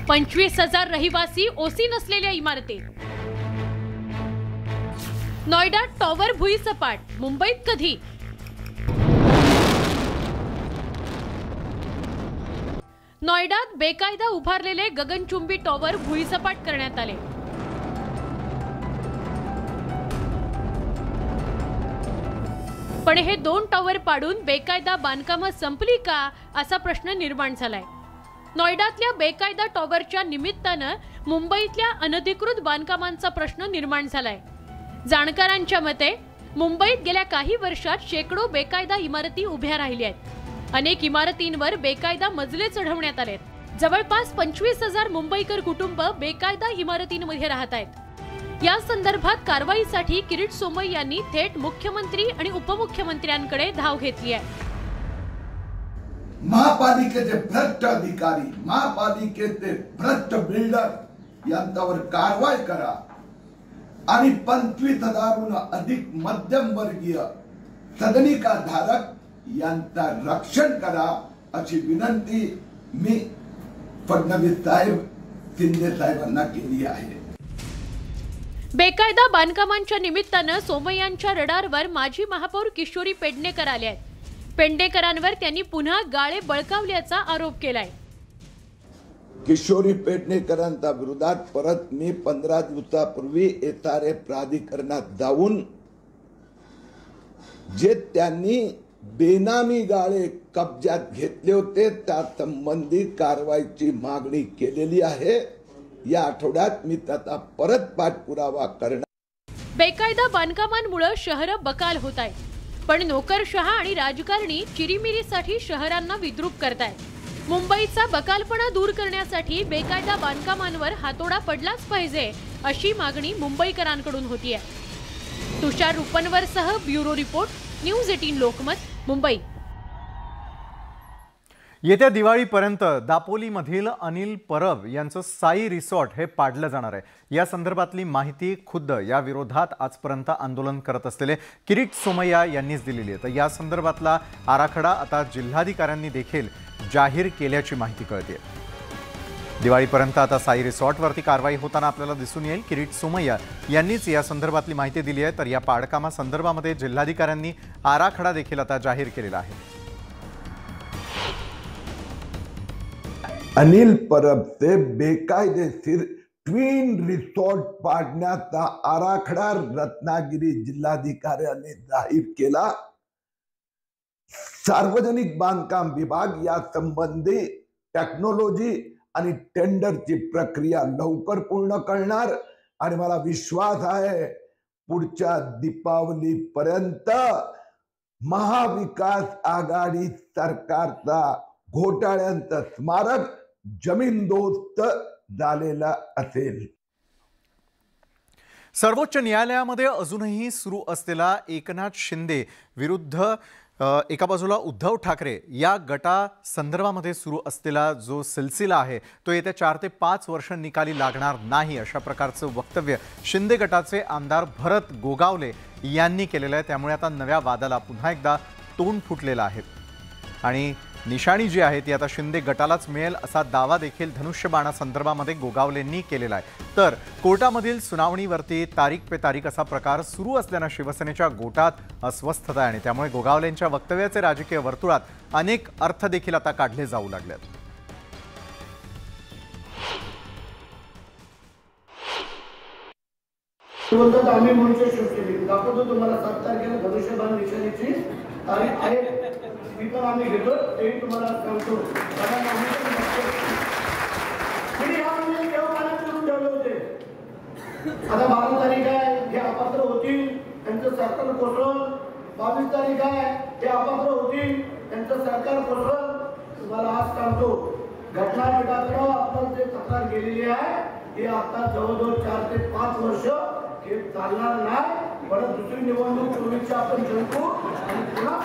25,000 रहिवासी ओसी नसलेल्या इमारती. नोएडात टॉवर भुईसपाट, मुंबईत कधी? नोएडात बेकायदा उभारलेले गगनचुंबी टॉवर भुईसपाट करण्यात आले. पण हे 2 टॉवर पाडून बेकायदा बांधकामं संपली का असा प्रश्न निर्माण झालाय. नोएडातल्या बेकायदा टॉवरच्या निमित्तानं मुंबईतल्या अनधिकृत बांधकामांचा प्रश्न निर्माण झालाय. जाणकारांच्या मते मुंबईत गेल्या काही वर्षात शेकडो बेकायदा इमारती उभ्या राहिल्या आहेत. अनेक इमारतींवर बेकायदा मजले चढवण्यात आलेत. जवळपास 25,000 मुंबईकर कुटुंब बेकायदा इमारतींमध्ये राहत आहेत. या संदर्भात कारवाईसाठी किरीट सोमय्या यांनी थेट मुख्यमंत्री आणि उपमुख्यमंत्र्यांकडे धाव घेतली आहे. महापालिकेचे भ्रष्ट अधिकारी, महापालिकेचे भ्रष्ट बिल्डर यांच्यावर कारवाई करा आणि 25,000हून अधिक मध्यमवर्गीय सदनिका धारक यांचा रक्षण करा अशी विनंती मी फडणवीस साहेब, शिंदे साहेबांना केली आहे. बेकायदा बांधकामांच्या निमित्तानं सोमय्यांच्या रडारवर माजी महापौर किशोरी पेडणेकर आले आहेत. पेडणेकरांवर त्यांनी पुन्हा गाळे बळकावल्याचा आरोप केलाय. किशोरी पेडणेकरांच्या विरोधात परत मी 15 दिवसापूर्वी SRA प्राधिकरणात जाऊन जे त्यांनी बेनामी गाळे कब्जात घेतले होते त्या संबंधित कारवाईची मागणी केलेली आहे. या आठवड्यात मी त्याचा परत पाठपुरावा करणार. बेकायदा बांधकामांमुळे शहर बकाल होत आहे, पण नोकरशहा आणि राजकारणी चिरीमिरीसाठी शहरांना विद्रूप करतायत. मुंबईचा बकालपणा दूर करण्यासाठी बेकायदा बांधकामांवर हातोडा पडलाच पाहिजे अशी मागणी मुंबईकरांकडून होतीये. तुषार रुपनवरसह bureau report, news 18 Lokmat Mumbai. येत्या दिवाळीपर्यंत दापोलीमधील अनिल परब यांचं साई रिसॉर्ट हे पाडलं जाणार आहे। या संदर्भातली माहिती खुद्द या विरोधात आजपर्यंत आंदोलन करत असलेले किरीट सोमय्या यांनीच दिलेली आहे। तर या संदर्भातला आराखडा आता जिल्हाधिकाऱ्यांनी देखील जाहीर केल्याची माहिती कळते। दिवाळीपर्यंत आता साई रिसॉर्टवरती कारवाई होताना आपल्याला दिसून येईल। किरीट सोमय्या यांनीच या संदर्भातली माहिती दिली आहे। तर या पाडकामा संदर्भामध्ये जिल्हाधिकाऱ्यांनी आराखडा देखील आता जाहीर केलेला आहे। अनिल परबचे बेकायदेशीर ट्विन रिसॉर्ट पाडण्याचा आराखडा रत्नागिरी जिल्हाधिकाऱ्यांनी जाहीर केला। सार्वजनिक बांधकाम विभाग या संबंधी टेक्नॉलॉजी आणि टेंडरची प्रक्रिया लवकर पूर्ण करणार आणि मला विश्वास आहे पुढच्या दीपावलीपर्यंत महाविकास आघाडी सरकारचा घोटाळ्यांचं स्मारक जमीनदोस्त झालेला असेल। सर्वोच्च न्यायालयामध्ये अजूनही सुरू असलेला एकनाथ शिंदे विरुद्ध एका बाजूला उद्धव ठाकरे या गटा संदर्भामध्ये सुरू असलेला जो सिलसिला आहे तो येत्या 4 ते 5 वर्ष निकाली लागणार नाही अशा प्रकारचं वक्तव्य शिंदे गटाचे आमदार भरत गोगावले यांनी केलेलं आहे। त्यामुळे आता नव्या वादाला पुन्हा एकदा तोंड फुटलेलं आहे आणि निशाणी जी आहे ती आता शिंदे गटालाच मिळेल असा दावा देखील धनुष्यबाणा संदर्भामध्ये गोगावलेंनी केलेला आहे। तर कोर्टामधील सुनावणीवरती तारीख पे तारीख असा प्रकार सुरू असल्यानं शिवसेनेच्या गोटात अस्वस्थता आहे आणि त्यामुळे गोगावलेंच्या वक्तव्याचे राजकीय वर्तुळात अनेक अर्थ देखील आता काढले जाऊ लागलेत। आम्ही म्हणतो शिवसेनेत दाखवतो तुम्हाला 7 तारखेला धनुष्यबाण निशाणीची तारीख आहे। मी पण आम्ही घेतो तेही तुम्हाला सांगतो। कारण आम्ही करून ठेवले होते। आता 12 तारीख आहे, जे अपात्र होतील त्यांचं सरकार कोसळल। 22 तारीख आहे, जे अपात्र होतील त्यांचं सरकार कोसळल। तुम्हाला आज सांगतो घटनापीठाकडे आपण जे तक्रार केलेली आहे ती आता जवळजवळ 4 ते 5 वर्ष हे चालणार नाही। परत दुसरी निवडणूक पूर्वीची आपण जिंकू आणि पुन्हा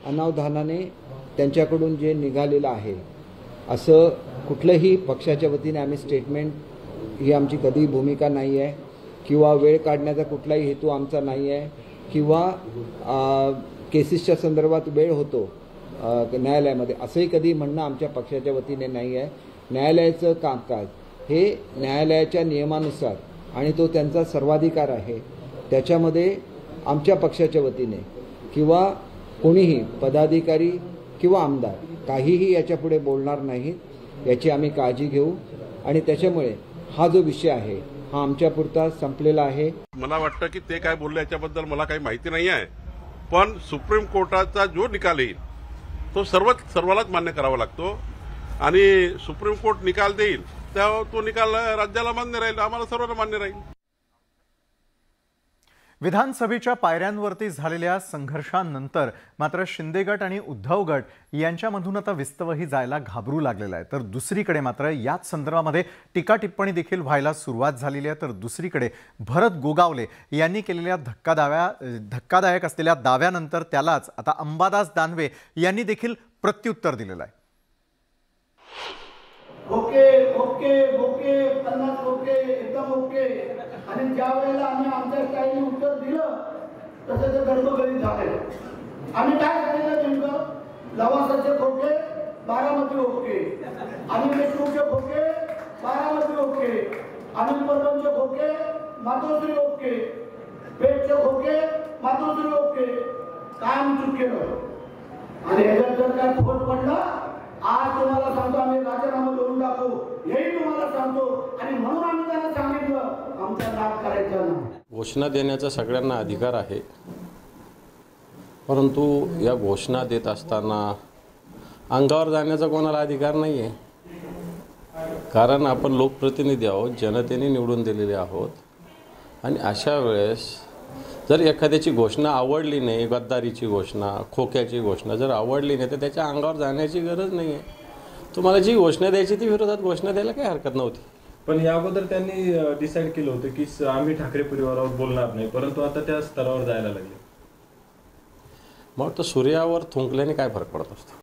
अनावधानाने त्यांच्याकडून जे निघालेलं आहे असं कुठलंही पक्षाच्या वतीने आम्ही स्टेटमेंट ही आमची कधी भूमिका नाही आहे किंवा वेळ काढण्याचा कुठलाही हेतू आमचा नाही आहे किंवा केसेसच्या संदर्भात वेळ होतो न्यायालयामध्ये असंही कधी म्हणणं आमच्या पक्षाच्या वतीने नाही आहे। न्यायालयाचं कामकाज हे न्यायालयाच्या नियमानुसार आणि तो त्यांचा सर्वाधिकार आहे, त्याच्यामध्ये आमच्या पक्षाच्या वतीने किंवा कोणीही पदाधिकारी किंवा आमदार काहीही याच्यापुढे बोलणार नाहीत याची आम्ही काळजी घेऊ आणि त्याच्यामुळे हा जो विषय आहे हा आमच्यापुरता संपलेला आहे। मला वाटतं की ते काय बोलले याच्याबद्दल मला काही माहिती नाही आहे, पण सुप्रीम कोर्टाचा जो निकाल येईल तो सर्वालाच मान्य करावा लागतो आणि सुप्रीम कोर्ट निकाल देईल तेव्हा तो निकाल राज्याला मान्य राहील, आम्हाला सर्वांना मान्य राहील। विधानसभेच्या पायऱ्यांवरती झालेल्या संघर्षानंतर मात्र शिंदे गट आणि उद्धव गट यांच्यामधून आता विस्तवही जायला घाबरू लागलेला आहे। तर दुसरीकडे मात्र याच संदर्भामध्ये टीका टिप्पणी देखील व्हायला सुरुवात झालेली आहे। तर दुसरीकडे भरत गोगावले यांनी केलेल्या धक्कादायक असलेल्या दाव्यानंतर त्यालाच आता अंबादास दानवे यांनी देखील प्रत्युत्तर दिलेलं आहे। ओके ओके ओके 50 ओके एकदम ओके आणि ज्या वेळेला आम्ही आमच्या स्टाईलने उत्तर दिलं तसं ते गडबडीत झालं। आम्ही काय सांगितलं नेमकं लवासाचे खोके बारामती ओके, अनिल देशमुखचे खोके बारामती ओके, अनिल परबचे खोके मातोश्री ओके, पेठचे खोके मातोश्री ओके, काम चुकेलं आणि ह्याच्यात जर काय खोट पडला आज तुम्हाला सांगतो आम्ही राजीनामा देऊन टाकू हेही तुम्हाला सांगतो आणि म्हणून आम्ही त्यांना सांगितलं आमचा नाक करायचा नाही। घोषणा देण्याचा सगळ्यांना अधिकार आहे, परंतु या घोषणा देत असताना अंगावर जाण्याचा कोणाला अधिकार नाही आहे, कारण आपण लोकप्रतिनिधी आहोत, जनतेने निवडून दिलेले आहोत आणि अशा वेळेस जर एखाद्याची घोषणा आवडली नाही, गद्दारीची घोषणा खोक्याची घोषणा जर आवडली नाही तर त्याच्या अंगावर जाण्याची गरज नाही आहे। तुम्हाला जी घोषणा द्यायची ती विरोधात घोषणा द्यायला काही हरकत नव्हती। पण या अगोदर त्यांनी डिसाईड केलं होतं की आम्ही ठाकरे परिवारावर बोलणार नाही, परंतु आता त्या स्तरावर जायला लागले. मग तर सूर्यावर थुंकल्याने काय फरक पडत असतो.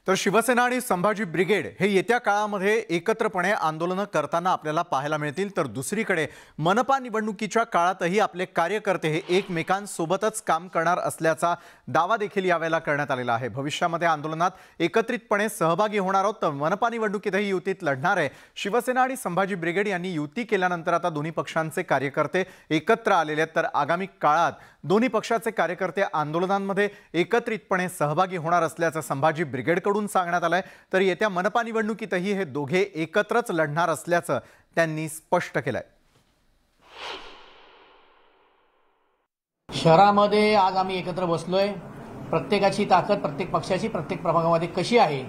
तर शिवसेना आणि संभाजी ब्रिगेड हे येत्या काळामध्ये एकत्रपणे आंदोलनं करताना आपल्याला पाहायला मिळतील. तर दुसरीकडे मनपा निवडणुकीच्या काळातही आपले कार्यकर्ते हे एकमेकांसोबतच काम करणार असल्याचा दावा देखील यावेळेला करण्यात आलेला आहे. भविष्यामध्ये आंदोलनात एकत्रितपणे सहभागी होणार आहोत. तर मनपा निवडणुकीतही युतीत लढणार आहे. शिवसेना आणि संभाजी ब्रिगेड यांनी युती केल्यानंतर आता दोन्ही पक्षांचे कार्यकर्ते एकत्र आलेले आहेत. तर आगामी काळात दोन्ही पक्षाचे कार्यकर्ते आंदोलनांमध्ये एकत्रितपणे सहभागी होणार असल्याचं संभाजी ब्रिगेडकडून सांगण्यात आलंय. तर येत्या मनपा निवडणुकीतही हे दोघे एकत्रच लढणार असल्याचं त्यांनी स्पष्ट केलंय. शहरामध्ये आज आम्ही एकत्र बसलोय. प्रत्येकाची ताकद प्रत्येक पक्षाची प्रत्येक प्रभागामध्ये कशी आहे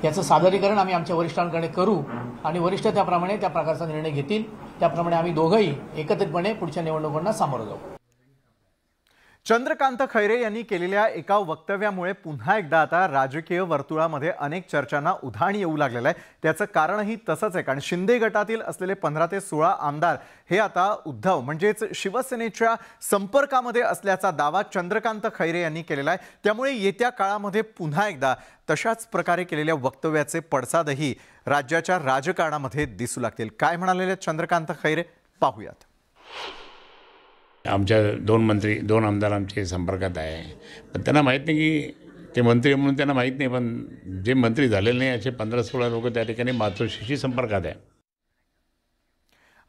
याचं सादरीकरण आम्ही आमच्या वरिष्ठांकडे करू आणि वरिष्ठ त्याप्रमाणे त्या प्रकारचा निर्णय घेतील. त्याप्रमाणे आम्ही दोघंही एकत्रितपणे पुढच्या निवडणुकांना सामोरं जाऊ. चंद्रकांत खैरे यांनी केलेल्या एका वक्तव्यामुळे पुन्हा एकदा आता राजकीय वर्तुळामध्ये अनेक चर्चांना उधाण येऊ लागलेलं आहे. त्याचं कारणही तसंच आहे, कारण शिंदे गटातील असलेले 15 ते 16 आमदार हे आता उद्धव म्हणजेच शिवसेनेच्या संपर्कामध्ये असल्याचा दावा चंद्रकांत खैरे यांनी केलेला आहे. त्यामुळे येत्या काळामध्ये पुन्हा एकदा तशाच प्रकारे केलेल्या वक्तव्याचे पडसादही राज्याच्या राजकारणामध्ये दिसू लागतील. काय म्हणालेले चंद्रकांत खैरे पाहूयात. आमच्या दोन आमदार आमचे संपर्कात आहे, पण त्यांना माहीत नाही की ते मंत्री म्हणून त्यांना माहीत नाही. पण जे मंत्री झालेले नाही असे 15-16 लोक त्या ठिकाणी मातोश्रीशी संपर्कात आहे.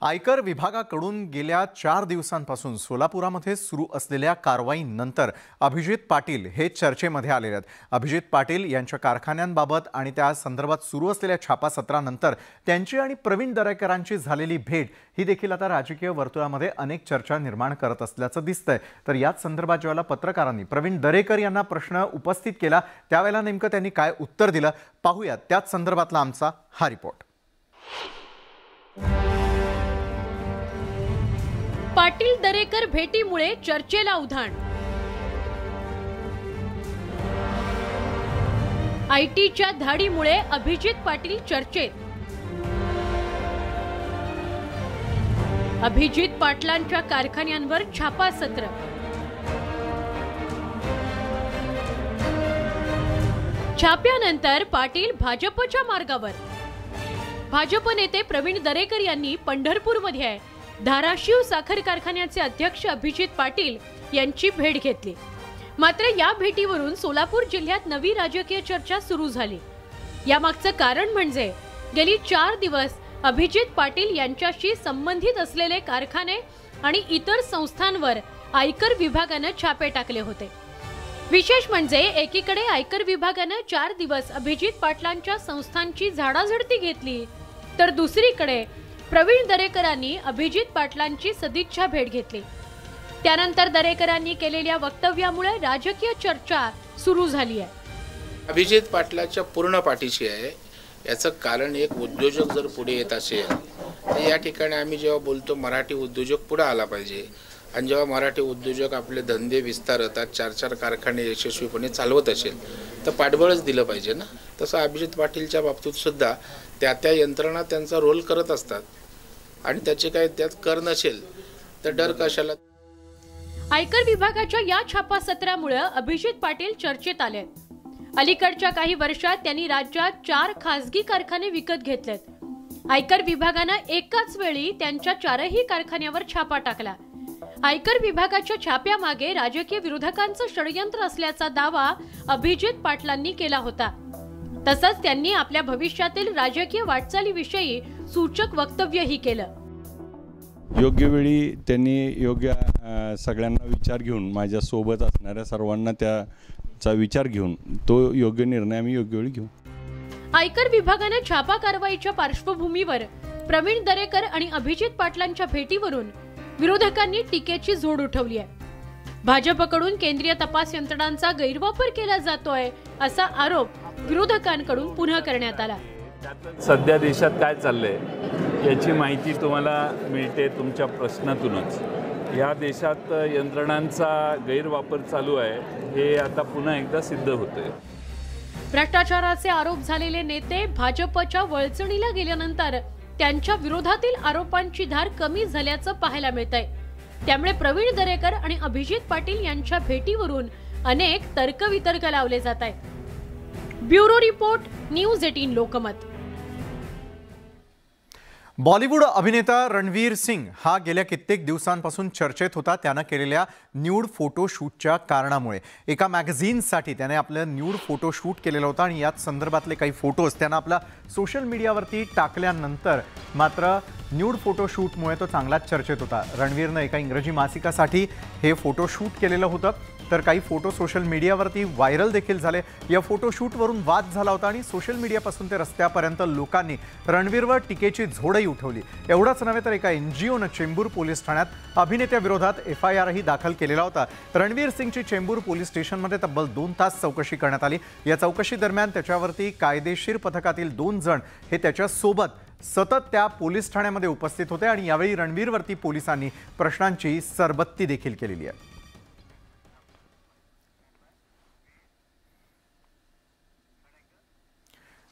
आयकर विभागाकडून गेल्या 4 दिवसांपासून सोलापुरामध्ये सुरू असलेल्या कारवाईनंतर अभिजित पाटील हे चर्चेमध्ये आलेले आहेत. अभिजित पाटील यांच्या कारखान्यांबाबत आणि त्या संदर्भात सुरू असलेल्या छापासत्रानंतर त्यांची आणि प्रवीण दरेकरांची झालेली भेट ही देखील आता राजकीय वर्तुळामध्ये अनेक चर्चा निर्माण करत असल्याचं दिसतंय. तर याच संदर्भात ज्यावेळेला पत्रकारांनी प्रवीण दरेकर यांना प्रश्न उपस्थित केला त्यावेळेला नेमकं त्यांनी काय उत्तर दिलं पाहूयात. त्याच संदर्भातला आमचा हा रिपोर्ट. पाटील दरेकर भेटीमुळे चर्चेला उधाण. आयटीच्या धाडीमुळे अभिजित पाटील चर्चेत. अभिजित पाटलांच्या कारखान्यांवर छापासत्र. छाप्यानंतर पाटील भाजपच्या मार्गावर. भाजप नेते प्रवीण दरेकर यांनी पंढरपूरमध्ये धाराशिव साखर कारखान्याचे अध्यक्ष अभिजित पाटील यांची भेट घेतली. मात्र या भेटीवरून सोलापूर जिल्ह्यात नवी राजकीय चर्चा सुरू झाली. यामागचं कारण म्हणजे गेली 4 दिवस अभिजित पाटील यांच्याशी संबंधित असलेले कारखाने आणि इतर संस्थांवर आयकर विभागाने छापे टाकले होते. विशेष म्हणजे एकीकडे आयकर विभागाने 4 दिवस अभिजित पाटलांच्या संस्थांची झाडाझडती घेतली, तर दुसरीकडे प्रवीण दरेकरांनी अभिजित पाटलांची सदिच्छा भेट घेतली. त्यानंतर दरेकरांनी केलेल्या वक्तव्यामुळे राजकीय चर्चा सुरू झाली आहे. अभिजित पाटलाच्या पूर्ण पाठीशी आहे. याचं कारण एक उद्योजक जर पुढे येत असेल तर या ठिकाणी आम्ही जेव्हा बोलतो मराठी उद्योजक पुढे आला पाहिजे आणि जेव्हा मराठी उद्योजक आपले धंदे विस्तारतात 4-4 कारखाने यशस्वीपणे चालवत असेल तर पाठबळच दिलं पाहिजे ना. तसं अभिजित पाटीलच्या बाबतीत सुद्धा त्या यंत्रणा त्यांचा रोल करत असतात आणि त्याचे काही त्यात कर नसेल तर डर कशाला. आयकर विभागाच्या या छापासत्रामुळे अभिजित पाटील चर्चेत आले. अलीकडच्या काही वर्षात त्यांनी राज्यात 4 खासगी कारखाने विकत घेतलेत. आयकर विभागाने एकाच वेळी त्यांच्या 4ही कारखान्यावर छापा टाकला. आयकर विभागाच्या छाप्यामागे राजकीय विरोधकांचं षडयंत्र असल्याचा दावा अभिजित पाटलांनी केला होता. तसंच त्यांनी आपल्या भविष्यातील राजकीय वाटचालीविषयी सूचक वक्तव्यही केलं. योग्य वेळी त्यांनी योग्य सगळ्यांना विचार घेऊन माझ्या सोबत असणाऱ्या सर्वांना त्याचा विचार घेऊन तो योग्य निर्णय आम्ही योग्य वेळी घेऊ. आयकर विभागाने छापा कारवाईच्या पार्श्वभूमीवर प्रवीण दरेकर आणि अभिजित पाटलांच्या भेटीवरून विरोधकांनी टीकेची झोड उठवली आहे. भाजपकडून केंद्रीय तपास यंत्रणांचा गैरवापर केला जातोय असा आरोप विरोधकांकडून पुन्हा करण्यात आला. सध्या देशात काय चाललंय याची माहिती तुम्हाला मिळते तुमच्या प्रश्नातूनच. या देशात यंत्रणांचा गैरवापर चालू आहे हे आता पुन्हा एकदा सिद्ध होतंय. भ्रष्टाचाराचे आरोप झालेले नेते भाजपच्या वळचणीला गेल्यानंतर त्यांच्या विरोधातील आरोपांची धार कमी झाल्याचं पाहायला मिळतंय। त्यामुळे प्रवीण दरेकर आणि अभिजित पाटील यांच्या भेटीवरून अनेक तर्कवितर्क लावले जात आहेत। Bureau report, news 18 Lokmat. Bollywood अभिनेता रणवीर सिंग हा गेल्या कित्येक दिवसांपासून चर्चेत होता। त्यानं केलेल्या न्यूड फोटोशूटच्या कारणामुळे एका मॅगझिनसाठी त्याने आपलं न्यूड फोटोशूट केलेला होता आणि याच संदर्भातले काही फोटोज त्यानं आपल्या सोशल मीडियावरती टाकल्यानंतर मात्र न्यूड फोटोशूटमुळे तो चांगलाच चर्चेत होता। रणवीरनं एका इंग्रजी मासिकासाठी हे फोटोशूट केलेलं होतं, तर काही फोटो सोशल मीडियावरती व्हायरल देखील झाले। या फोटोशूटवरून वाद झाला होता आणि सोशल मीडियापासून ते रस्त्यापर्यंत लोकांनी रणवीरवर टीकेची झोडही उठवली। एवढंच नव्हे तर एका NGOनं चेंबूर पोलीस ठाण्यात अभिनेत्याविरोधात FIR ही दाखल केलेला होता। रणवीर सिंगची चेंबूर पोलीस स्टेशनमध्ये तब्बल 2 तास चौकशी करण्यात आली। या चौकशी दरम्यान त्याच्यावरती कायदेशीर पथकातील 2 जण हे त्याच्यासोबत सतत त्या पोलीस ठाण्यामध्ये उपस्थित होते आणि यावेळी रणवीरवरती पोलिसांनी प्रश्नांची सरबत्ती देखील केलेली आहे।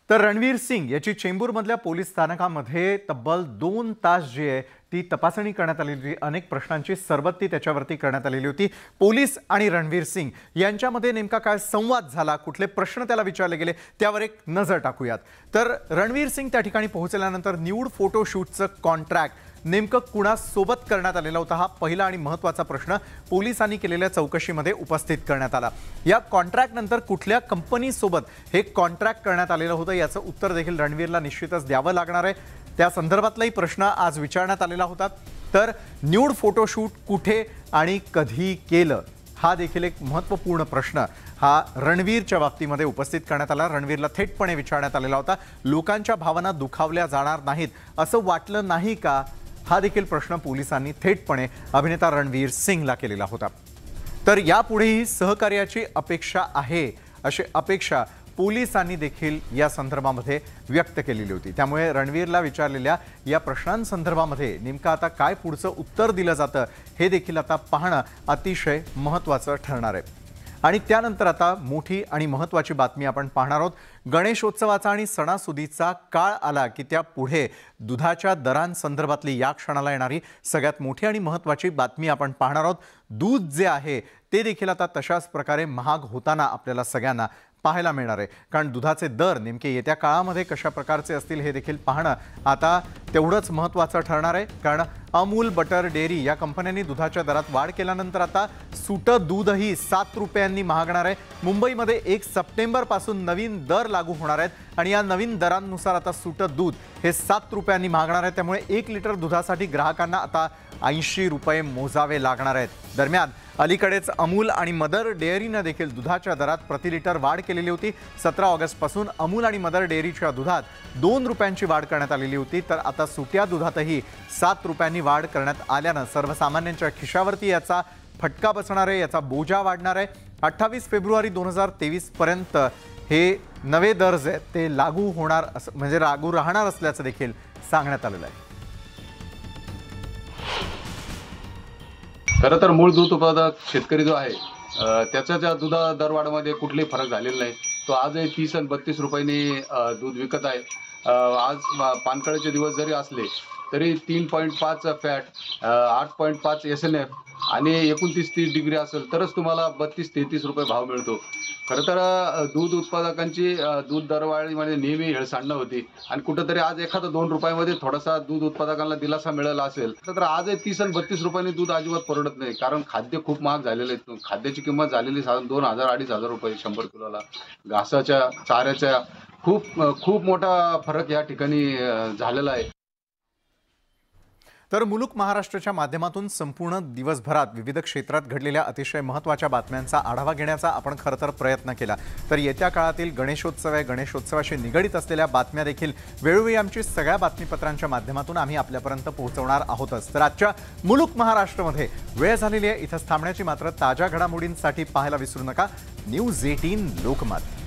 तर रणवीर सिंग याची चेंबूरमधल्या पोलीस स्थानकामध्ये तब्बल 2 तास जी आहे ती तपासणी करण्यात आलेली होती। अनेक प्रश्नांची सरबत्ती त्याच्यावरती करण्यात आलेली होती। पोलीस आणि रणवीर सिंग यांच्यामध्ये नेमका काय संवाद झाला, कुठले प्रश्न त्याला विचारले गेले, त्यावर एक नजर टाकूयात। तर रणवीर सिंग त्या ठिकाणी पोहोचल्यानंतर न्यूड फोटोशूटचं कॉन्ट्रॅक्ट नेमकं कुणासोबत करण्यात आलेला होता, हा पहिला आणि महत्त्वाचा प्रश्न पोलिसांनी केलेल्या चौकशीमध्ये उपस्थित करण्यात आला। या कॉन्ट्रॅक्ट नंतर कुठल्या कंपनीसोबत हे कॉन्ट्रॅक्ट करण्यात आलेलं होतं याचं उत्तर देखील रणवीरला निश्चितच द्यावं लागणार आहे। त्या संदर्भातलाही प्रश्न आज विचारण्यात आलेला होता। तर न्यूड फोटोशूट कुठे आणि कधी केलं हा देखील एक महत्त्वपूर्ण प्रश्न हा रणवीरच्या बाबतीमध्ये उपस्थित करण्यात आला। रणवीरला थेटपणे विचारण्यात आलेला होता, लोकांच्या भावना दुखावल्या जाणार नाहीत असं वाटलं नाही का, हा देखील प्रश्न पोलिसांनी थेटपणे अभिनेता रणवीर सिंगला केलेला होता। तर यापुढेही सहकार्याची अपेक्षा आहे अशी अपेक्षा पोलिसांनी देखील या संदर्भामध्ये व्यक्त केलेली होती। त्यामुळे रणवीरला विचारलेल्या या प्रश्नांसंदर्भामध्ये नेमकं आता काय पुढचं उत्तर दिलं जातं हे देखील आता पाहणं अतिशय महत्त्वाचं ठरणार आहे। आणि त्यानंतर आता मोठी आणि महत्त्वाची बातमी आपण पाहणार आहोत। गणेशोत्सवाचा आणि सणासुदीचा काळ आला की त्या पुढे दुधाच्या दरांसंदर्भातली या क्षणाला येणारी सगळ्यात मोठी आणि महत्त्वाची बातमी आपण पाहणार आहोत। दूध जे आहे ते देखील आता तशाच प्रकारे महाग होताना आपल्याला सगळ्यांना पाहायला मिळणार आहे। कारण दुधाचे दर नेमके येत्या काळामध्ये कशा प्रकारचे असतील हे देखील पाहणं आता तेवढंच महत्त्वाचं ठरणार आहे। कारण अमूल बटर डेअरी या कंपन्यांनी दुधाच्या दरात वाढ केल्यानंतर आता सुटं दूधही 7 रुपयांनी महागणार आहे। मुंबईमध्ये 1 सप्टेंबरपासून नवीन दर लागू होणार आहेत आणि या नवीन दरांनुसार आता सुटं दूध हे 7 रुपयांनी महागणार आहे। त्यामुळे 1 लिटर दुधासाठी ग्राहकांना आता 80 रुपये मोजावे लागणार आहेत। दरम्यान अलीकडेच अमूल आणि मदर डेअरीनं देखील दुधाच्या दरात प्रति लिटर वाढ केलेली होती। 17 ऑगस्टपासून अमूल आणि मदर डेअरीच्या दुधात 2 रुपयांची वाढ करण्यात आलेली होती। तर आता सुक्या दुधातही 7 रुपयांनी वाढ करण्यात आल्यानं सर्वसामान्यांच्या खिशावरती याचा फटका बसणार आहे, याचा बोजा वाढणार आहे। 28 फेब्रुवारी 2023 पर्यंत हे नवे दर जे आहेत ते लागू होणार म्हणजे लागू राहणार असल्याचं देखील सांगण्यात आलेलं आहे। खरं तर मूळ दूध उत्पादक शेतकरी जो आहे त्याच्या त्या दुधा दरवाढमध्ये कुठलाही फरक झालेला नाही। तो आजही 30 आणि 32 रुपयांनी दूध विकत आहे। आज पानकळ्याचे दिवस जरी असले तरी 3.5 फॅट 8.5 SNF आणि 29-30 डिग्री असेल तरच तुम्हाला 32-33 रुपये भाव मिळतो। खरं तर दूध उत्पादकांची दूध दरवाढीमध्ये नेहमी हेळसांडणं होती आणि कुठंतरी आज एखादा 2 रुपयामध्ये थोडासा दूध उत्पादकांना दिलासा मिळाला असेल तर आज 30 आणि 32 रुपयांनी दूध अजिबात परवडत नाही। कारण खाद्य खूप महाग झालेले आहे। खाद्याची किंमत झालेली साधारण 2,000-2,500 रुपये 100 किलोला। घासाच्या चाऱ्याच्या खूप मोठा फरक या ठिकाणी झालेला आहे। तर मुलुक महाराष्ट्राच्या माध्यमातून संपूर्ण दिवसभरात विविध क्षेत्रात घडलेल्या अतिशय महत्त्वाच्या बातम्यांचा आढावा घेण्याचा आपण खरं तर प्रयत्न केला। तर येत्या काळातील गणेशोत्सव आहे, गणेशोत्सवाशी निगडित असलेल्या बातम्या देखील वेळोवेळी आमची सगळ्या बातमीपत्रांच्या माध्यमातून आम्ही आपल्यापर्यंत पोहोचवणार आहोतच। तर आजच्या मुलुक महाराष्ट्रामध्ये वेळ झालेली आहे इथंच थांबण्याची। मात्र ताज्या घडामोडींसाठी पाहायला विसरू नका न्यूज 18 लोकमत।